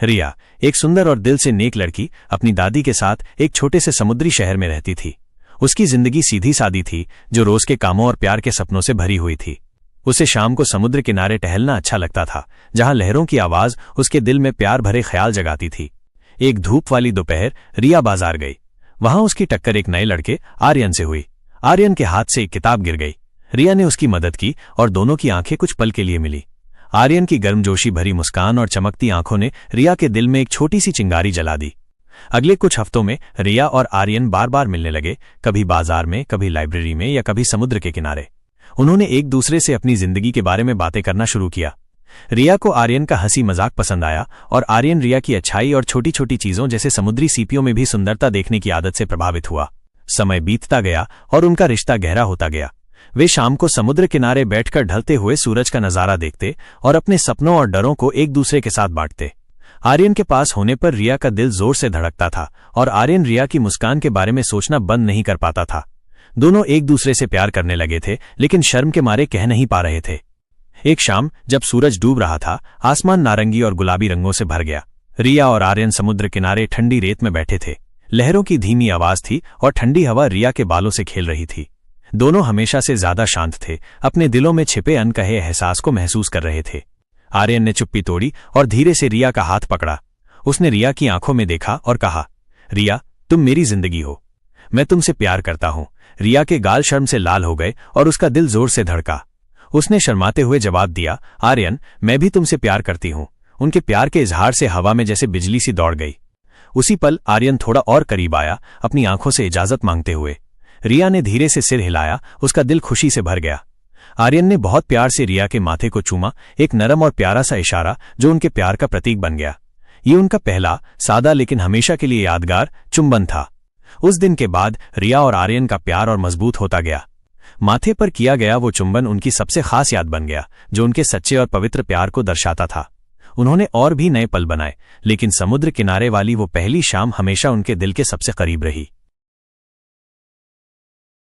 रिया, एक सुंदर और दिल से नेक लड़की, अपनी दादी के साथ एक छोटे से समुद्री शहर में रहती थी। उसकी जिंदगी सीधी सादी थी, जो रोज के कामों और प्यार के सपनों से भरी हुई थी। उसे शाम को समुद्र किनारे टहलना अच्छा लगता था, जहां लहरों की आवाज उसके दिल में प्यार भरे ख्याल जगाती थी। एक धूप वाली दोपहर रिया बाजार गई। वहां उसकी टक्कर एक नए लड़के आर्यन से हुई। आर्यन के हाथ से एक किताब गिर गई। रिया ने उसकी मदद की और दोनों की आंखें कुछ पल के लिए मिली। आर्यन की गर्मजोशी भरी मुस्कान और चमकती आंखों ने रिया के दिल में एक छोटी सी चिंगारी जला दी। अगले कुछ हफ्तों में रिया और आर्यन बार बार मिलने लगे, कभी बाजार में, कभी लाइब्रेरी में या कभी समुद्र के किनारे। उन्होंने एक दूसरे से अपनी जिंदगी के बारे में बातें करना शुरू किया। रिया को आर्यन का हंसी मजाक पसंद आया और आर्यन रिया की अच्छाई और छोटी छोटी चीजों जैसे समुद्री सीपियों में भी सुंदरता देखने की आदत से प्रभावित हुआ। समय बीतता गया और उनका रिश्ता गहरा होता गया। वे शाम को समुद्र किनारे बैठकर ढलते हुए सूरज का नजारा देखते और अपने सपनों और डरों को एक दूसरे के साथ बांटते। आर्यन के पास होने पर रिया का दिल जोर से धड़कता था और आर्यन रिया की मुस्कान के बारे में सोचना बंद नहीं कर पाता था। दोनों एक दूसरे से प्यार करने लगे थे, लेकिन शर्म के मारे कह नहीं पा रहे थे। एक शाम जब सूरज डूब रहा था, आसमान नारंगी और गुलाबी रंगों से भर गया। रिया और आर्यन समुद्र किनारे ठंडी रेत में बैठे थे। लहरों की धीमी आवाज थी और ठंडी हवा रिया के बालों से खेल रही थी। दोनों हमेशा से ज्यादा शांत थे, अपने दिलों में छिपे अनकहे एहसास को महसूस कर रहे थे। आर्यन ने चुप्पी तोड़ी और धीरे से रिया का हाथ पकड़ा। उसने रिया की आंखों में देखा और कहा, रिया, तुम मेरी जिंदगी हो, मैं तुमसे प्यार करता हूं। रिया के गाल शर्म से लाल हो गए और उसका दिल जोर से धड़का। उसने शर्माते हुए जवाब दिया, आर्यन, मैं भी तुमसे प्यार करती हूं। उनके प्यार के इजहार से हवा में जैसे बिजली सी दौड़ गई। उसी पल आर्यन थोड़ा और करीब आया, अपनी आंखों से इजाजत मांगते हुए। रिया ने धीरे से सिर हिलाया, उसका दिल खुशी से भर गया। आर्यन ने बहुत प्यार से रिया के माथे को चूमा, एक नरम और प्यारा सा इशारा जो उनके प्यार का प्रतीक बन गया। ये उनका पहला, सादा लेकिन हमेशा के लिए यादगार चुंबन था। उस दिन के बाद रिया और आर्यन का प्यार और मजबूत होता गया। माथे पर किया गया वो चुंबन उनकी सबसे खास याद बन गया, जो उनके सच्चे और पवित्र प्यार को दर्शाता था। उन्होंने और भी नए पल बनाए, लेकिन समुद्र किनारे वाली वो पहली शाम हमेशा उनके दिल के सबसे करीब रही।